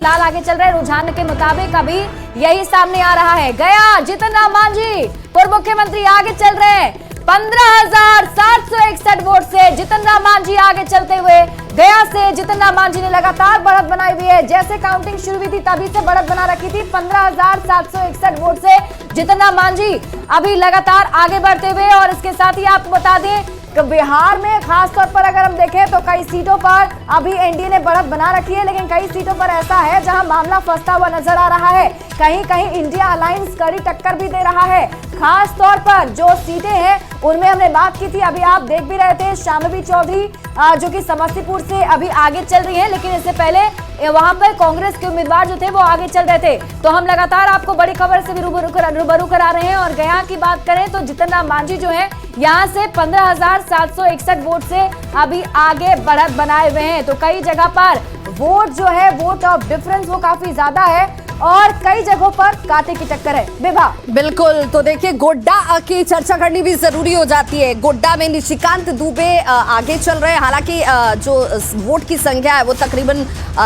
फिलहाल आगे चल रहे रुझान के मुताबिक अभी यही सामने आ रहा है। गया जीतन राम मांझी पूर्व मुख्यमंत्री आगे चल रहे हैं 15,761 वोट से जीतन राम मांझी आगे चलते हुए गया से जीतन राम मांझी ने लगातार बढ़त बनाई हुई है। जैसे काउंटिंग शुरू हुई थी तभी से बढ़त बना रखी थी। 15,761 वोट से जीतन राम मांझी अभी लगातार आगे बढ़ते हुए, और इसके साथ ही आपको बता दें कि बिहार में खासतौर पर अगर हम देखें तो कई सीटों पर अभी एनडीए ने बढ़त बना रखी है, लेकिन कई सीटों पर ऐसा है जहां मामला फंसता हुआ नजर आ रहा है। कहीं कहीं इंडिया अलायंस कड़ी टक्कर भी दे रहा है। खास तौर पर जो सीटें हैं उनमें हमने बात की थी, अभी आप देख भी रहे थे शांभवी चौधरी जो कि समस्तीपुर से अभी आगे चल रही है, लेकिन इससे पहले वहां पर कांग्रेस के उम्मीदवार जो थे वो आगे चल रहे थे। तो हम लगातार आपको बड़ी खबर से भी रूबरू करा रहे हैं। और गया की बात करें तो जीतन राम मांझी जो है यहाँ से 15,761 वोट से अभी आगे बढ़त बनाए हुए हैं। तो कई जगह पर वोट जो है, वोट ऑफ डिफरेंस वो काफी ज्यादा है और कई जगहों पर कांटे की टक्कर है। विभा बिल्कुल, तो देखिए गोड्डा की चर्चा करनी भी जरूरी हो जाती है। गोड्डा में निशिकांत दुबे आगे चल रहे हैं। हालांकि जो वोट की संख्या है वो तकरीबन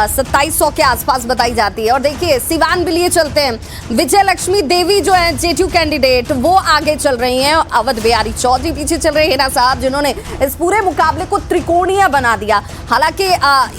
2700 के आसपास बताई जाती है। और देखिए सिवान भी लिए चलते हैं, विजय लक्ष्मी देवी जो है जेटीयू कैंडिडेट वो आगे चल रही हैं। अवध बिहारी चौधरी पीछे चल रहे हैं, हिना साहब जिन्होंने इस पूरे मुकाबले को त्रिकोणीय बना दिया। हालांकि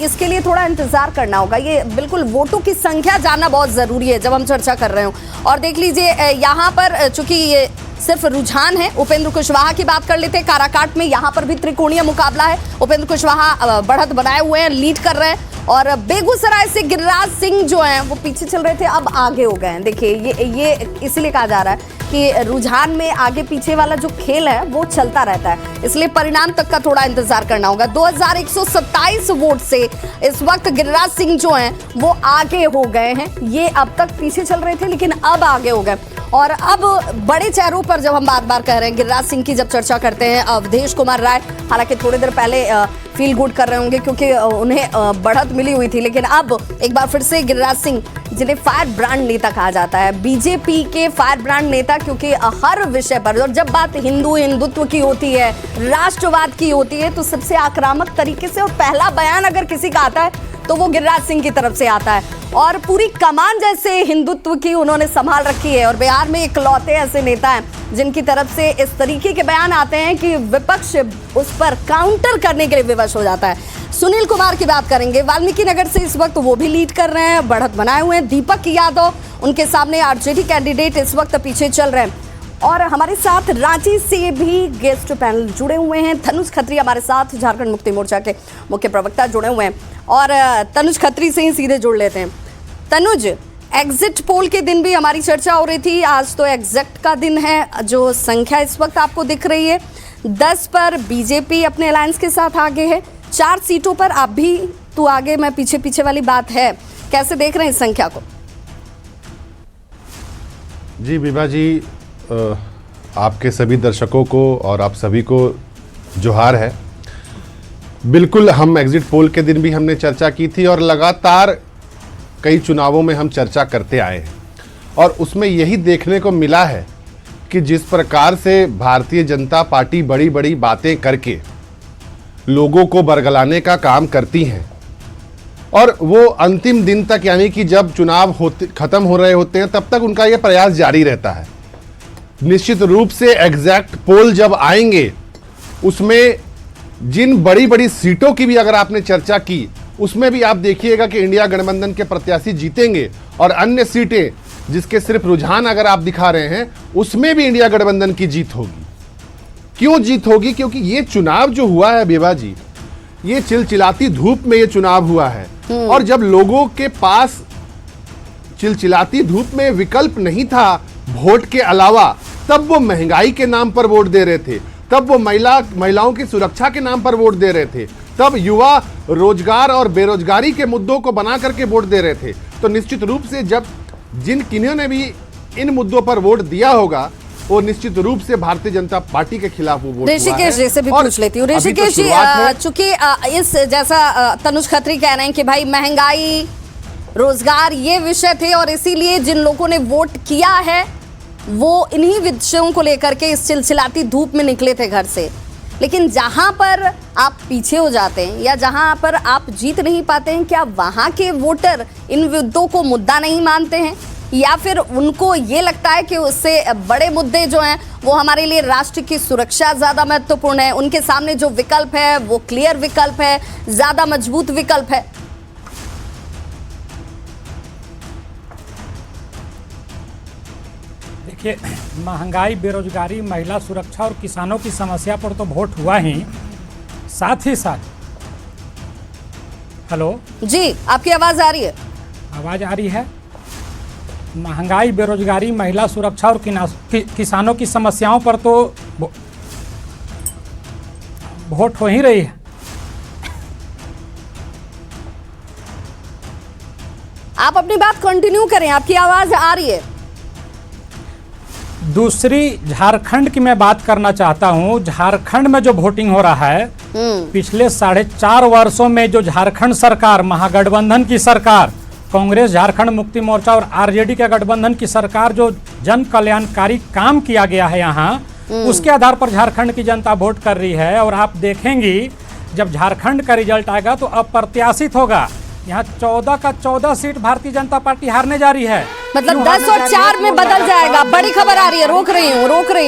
इसके लिए थोड़ा इंतजार करना होगा। ये बिल्कुल वोटों की संख्या जानना बहुत जरूरी है जब हम चर्चा कर रहे हो। और देख लीजिए यहाँ पर चूंकि ये सिर्फ रुझान है, उपेंद्र कुशवाहा की बात कर लेते हैं। काराकाट में यहाँ पर भी त्रिकोणीय मुकाबला है। उपेंद्र कुशवाहा बढ़त बनाए हुए हैं, लीड कर रहे हैं। और बेगूसराय से गिरिराज सिंह जो हैं वो पीछे चल रहे थे, अब आगे हो गए हैं। देखिए ये इसलिए कहा जा रहा है कि रुझान में आगे पीछे वाला जो खेल है वो चलता रहता है, इसलिए परिणाम तक का थोड़ा इंतजार करना होगा। 2127 वोट से इस वक्त गिरिराज सिंह जो हैं वो आगे हो गए हैं। ये अब तक पीछे चल रहे थे लेकिन अब आगे हो गए। और अब बड़े चेहरों पर जब हम बार बार कह रहे हैं गिरिराज सिंह की जब चर्चा करते हैं, अवधेश कुमार राय हालांकि थोड़ी देर पहले फील गुड कर रहे होंगे क्योंकि उन्हें बढ़त मिली हुई थी, लेकिन अब एक बार फिर से गिरिराज सिंह जिन्हें फायर ब्रांड नेता कहा जाता है, बीजेपी के फायर ब्रांड नेता, क्योंकि हर विषय पर और जब बात हिंदुत्व की होती है, राष्ट्रवाद की होती है, तो सबसे आक्रामक तरीके से और पहला बयान अगर किसी का आता है तो वो गिरिराज सिंह की तरफ से आता है। और पूरी कमान जैसे हिंदुत्व की उन्होंने संभाल रखी है। और बिहार में इकलौते ऐसे नेता हैं जिनकी तरफ से इस तरीके के बयान आते हैं कि विपक्ष उस पर काउंटर करने के लिए विवश हो जाता है। सुनील कुमार की बात करेंगे, वाल्मीकि नगर से इस वक्त वो भी लीड कर रहे हैं, बढ़त बनाए हुए हैं। दीपक यादव उनके सामने आरजेडी कैंडिडेट इस वक्त पीछे चल रहे हैं। और हमारे साथ रांची से भी गेस्ट पैनल जुड़े हुए हैं। तनुज खत्री हमारे साथ झारखंड मुक्ति मोर्चा के मुख्य प्रवक्ता जुड़े हुए हैं। और तनुज खत्री से ही सीधे जुड़ लेते हैं। तनुज, एग्जिट पोल के दिन भी हमारी चर्चा हो रही थी, आज तो एग्जैक्ट का दिन है। जो संख्या इस वक्त आपको दिख रही है 10 पर बीजेपी अपने अलायंस के साथ आगे है, 4 सीटों पर आप भी तू आगे मैं पीछे पीछे वाली बात है। कैसे देख रहे हैं इस संख्या को? जी विभा जी, आपके सभी दर्शकों को और आप सभी को जोहार है। बिल्कुल, हम एग्जिट पोल के दिन भी हमने चर्चा की थी और लगातार कई चुनावों में हम चर्चा करते आए हैं, और उसमें यही देखने को मिला है कि जिस प्रकार से भारतीय जनता पार्टी बड़ी बड़ी बातें करके लोगों को बरगलाने का काम करती हैं, और वो अंतिम दिन तक यानी कि जब चुनाव खत्म हो रहे होते हैं तब तक उनका ये प्रयास जारी रहता है। निश्चित रूप से एग्जैक्ट पोल जब आएंगे उसमें जिन बड़ी बड़ी सीटों की भी अगर आपने चर्चा की उसमें भी आप देखिएगा कि इंडिया गठबंधन के प्रत्याशी जीतेंगे, और अन्य सीटें जिसके सिर्फ रुझान अगर आप दिखा रहे हैं उसमें भी इंडिया गठबंधन की जीत होगी। क्यों जीत होगी? क्योंकि ये चुनाव जो हुआ है बेबा जी, ये चिलचिलाती धूप में ये चुनाव हुआ है। और जब लोगों के पास चिलचिलाती धूप में विकल्प नहीं था वोट के अलावा, तब वो महंगाई के नाम पर वोट दे रहे थे, तब वो महिलाओं की सुरक्षा के नाम पर वोट दे रहे थे, तब युवा रोजगार और बेरोजगारी के मुद्दों को बना करके वोट दे रहे थे। तो निश्चित रूप से जब किन्होंने भी इन मुद्दों पर वोट दिया होगा वो निश्चित रूप से भारतीय जनता पार्टी के खिलाफ वो वोट। ऋषिकेश जी से भी पूछ लेती हूँ। ऋषिकेश जी, चूंकि इस जैसा तनुज खत्री कह रहे हैं कि भाई महंगाई, रोजगार ये विषय थे और इसीलिए जिन लोगों ने वोट किया है वो इन्हीं विषयों को लेकर के इस चिलचिलाती धूप में निकले थे घर से, लेकिन जहां पर आप पीछे हो जाते हैं या जहां पर आप जीत नहीं पाते हैं, क्या वहां के वोटर इन मुद्दों को मुद्दा नहीं मानते हैं, या फिर उनको ये लगता है कि उससे बड़े मुद्दे जो हैं वो हमारे लिए राष्ट्र की सुरक्षा ज़्यादा महत्वपूर्ण है, उनके सामने जो विकल्प है वो क्लियर विकल्प है, ज़्यादा मजबूत विकल्प है? देखिए, महंगाई, बेरोजगारी, महिला सुरक्षा और किसानों की समस्या पर तो वोट हुआ ही, साथ ही साथ हेलो जी, आपकी आवाज़ आ रही है? आवाज़ आ रही है। महंगाई, बेरोजगारी, महिला सुरक्षा और किसानों की समस्याओं पर तो वोट हो ही रही है। आप अपनी बात कंटिन्यू करें, आपकी आवाज़ आ रही है। दूसरी, झारखंड की मैं बात करना चाहता हूं। झारखंड में जो वोटिंग हो रहा है, पिछले 4.5 वर्षों में जो झारखंड सरकार, महागठबंधन की सरकार, कांग्रेस, झारखंड मुक्ति मोर्चा और आरजेडी के गठबंधन की सरकार, जो जन कल्याणकारी काम किया गया है यहाँ, उसके आधार पर झारखंड की जनता वोट कर रही है। और आप देखेंगी जब झारखंड का रिजल्ट आएगा तो अप्रत्याशित होगा। यहाँ 14 का 14 सीट भारतीय जनता पार्टी हारने जा रही है। मतलब 10 और 4 में बदल जाएगा। बड़ी खबर आ रही है, रोक रही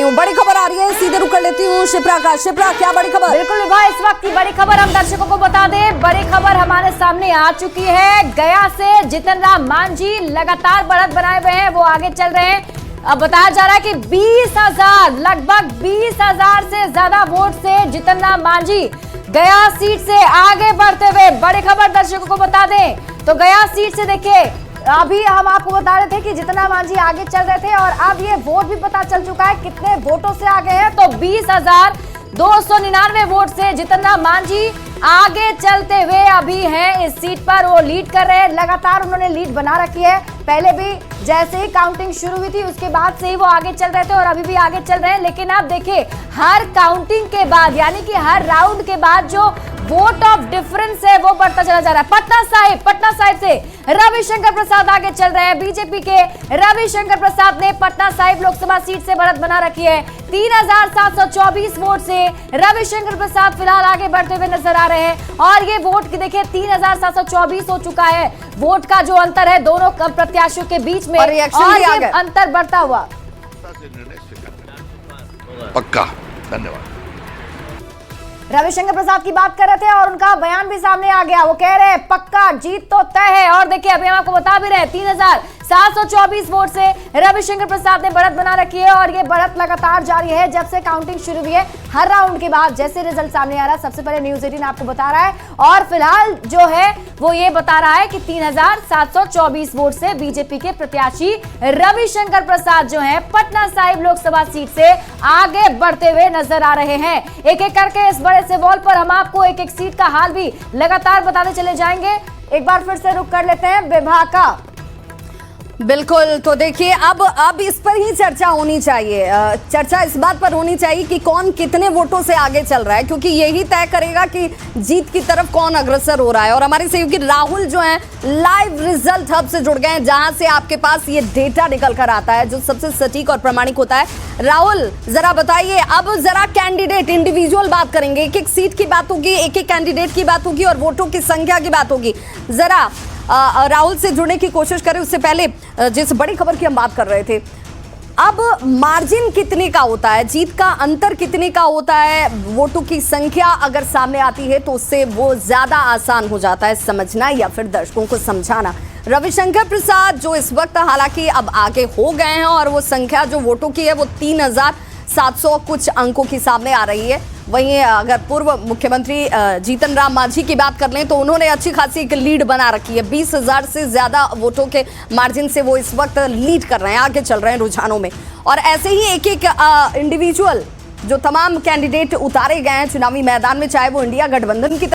हूँ, बड़ी खबर आ रही है, सीधे रुक कर लेती हूँ शिप्रा का। शिप्रा, क्या बड़ी खबर? बिल्कुल विभा, इस वक्त की बड़ी खबर हम दर्शकों को बता दें। बड़ी खबर हमारे सामने आ चुकी है। गया से जितन राम मांझी लगातार बढ़त बनाए हुए हैं, वो आगे चल रहे हैं। अब बताया जा रहा है कि 20,000, लगभग 20,000 से ज्यादा वोट से जितन राम मांझी गया सीट से आगे बढ़ते हुए, बड़ी खबर दर्शकों को बता दें तो गया सीट से देखिए, अभी हम आपको बता रहे थे कि जितन राम मांझी आगे चल रहे थे और अब ये वोट भी पता चल चुका है कितने वोटों से आगे हैं। तो 20,299 वोट से जितन राम मांझी आगे चलते हुए अभी हैं इस सीट पर। वो लीड कर रहे हैं, लगातार उन्होंने लीड बना रखी है। पहले भी जैसे ही काउंटिंग शुरू हुई थी उसके बाद से ही वो आगे चल रहे थे और अभी भी आगे चल रहे हैं। लेकिन आप देखिए, हर काउंटिंग के बाद, यानी कि हर राउंड के बाद जो वोट ऑफ डिफरेंस है वो बढ़ता चला जा रहा है। पटना साहिब से रविशंकर प्रसाद आगे चल रहे हैं। बीजेपी के रविशंकर प्रसाद ने पटना साहिब लोकसभा सीट से बढ़त बना रखी है। 3,724 वोट से रविशंकर प्रसाद फिलहाल आगे बढ़ते हुए नजर आ रहे हैं। और ये वोट की देखिए 3,724 हो चुका है वोट का जो अंतर है दोनों प्रत्याशियों के बीच में, और ये अंतर बढ़ता हुआ पक्का। धन्यवाद। रविशंकर प्रसाद की बात कर रहे थे और उनका बयान भी सामने आ गया। वो कह रहे हैं पक्का जीत तो तय है। और देखिए, अभी हम आपको बता भी रहे हैं 3,724 वोट से रविशंकर प्रसाद ने बढ़त बना रखी है और ये बढ़त लगातार जारी है जब से काउंटिंग शुरू हुई है। हर राउंड के बाद जैसे रिजल्ट सामने आ रहा है, सबसे पहले न्यूज़ 18 आपको बता रहा है और फिलहाल जो है वो ये बता रहा है कि 3,724 वोट से बीजेपी के प्रत्याशी रविशंकर प्रसाद जो है पटना साहिब लोकसभा सीट से आगे बढ़ते हुए नजर आ रहे हैं। एक एक करके इस बड़े से वॉल पर हम आपको एक एक सीट का हाल भी लगातार बताते चले जाएंगे। एक बार फिर से रुक कर लेते हैं विभाग का। बिल्कुल, तो देखिए अब इस पर ही चर्चा होनी चाहिए। चर्चा इस बात पर होनी चाहिए कि कौन कितने वोटों से आगे चल रहा है, क्योंकि यही तय करेगा कि जीत की तरफ कौन अग्रसर हो रहा है। और हमारे सहयोगी राहुल जो हैं लाइव रिजल्ट हब से जुड़ गए हैं, जहां से आपके पास ये डेटा निकल कर आता है जो सबसे सटीक और प्रामाणिक होता है। राहुल, जरा बताइए, अब जरा कैंडिडेट इंडिविजुअल बात करेंगे, एक एक सीट की बात होगी, एक एक कैंडिडेट की बात होगी और वोटों की संख्या की बात होगी। जरा राहुल से जुड़ने की कोशिश करें। उससे पहले जिस बड़ी खबर की हम बात कर रहे थे, अब मार्जिन कितने का होता है, जीत का अंतर कितने का होता है, वोटों की संख्या अगर सामने आती है तो उससे वो ज्यादा आसान हो जाता है समझना या फिर दर्शकों को समझाना। रविशंकर प्रसाद जो इस वक्त हालांकि अब आगे हो गए हैं और वो संख्या जो वोटों की है वो 3,700 कुछ अंकों की सामने आ रही है। वहीं अगर पूर्व मुख्यमंत्री जीतन राम मांझी की बात कर लें तो उन्होंने अच्छी खासी एक लीड बना रखी है। 20,000 से ज़्यादा वोटों के मार्जिन से वो इस वक्त लीड कर रहे हैं, आगे चल रहे हैं रुझानों में। और ऐसे ही एक एक इंडिविजुअल जो तमाम कैंडिडेट उतारे गए हैं चुनावी मैदान में, चाहे वो इंडिया गठबंधन की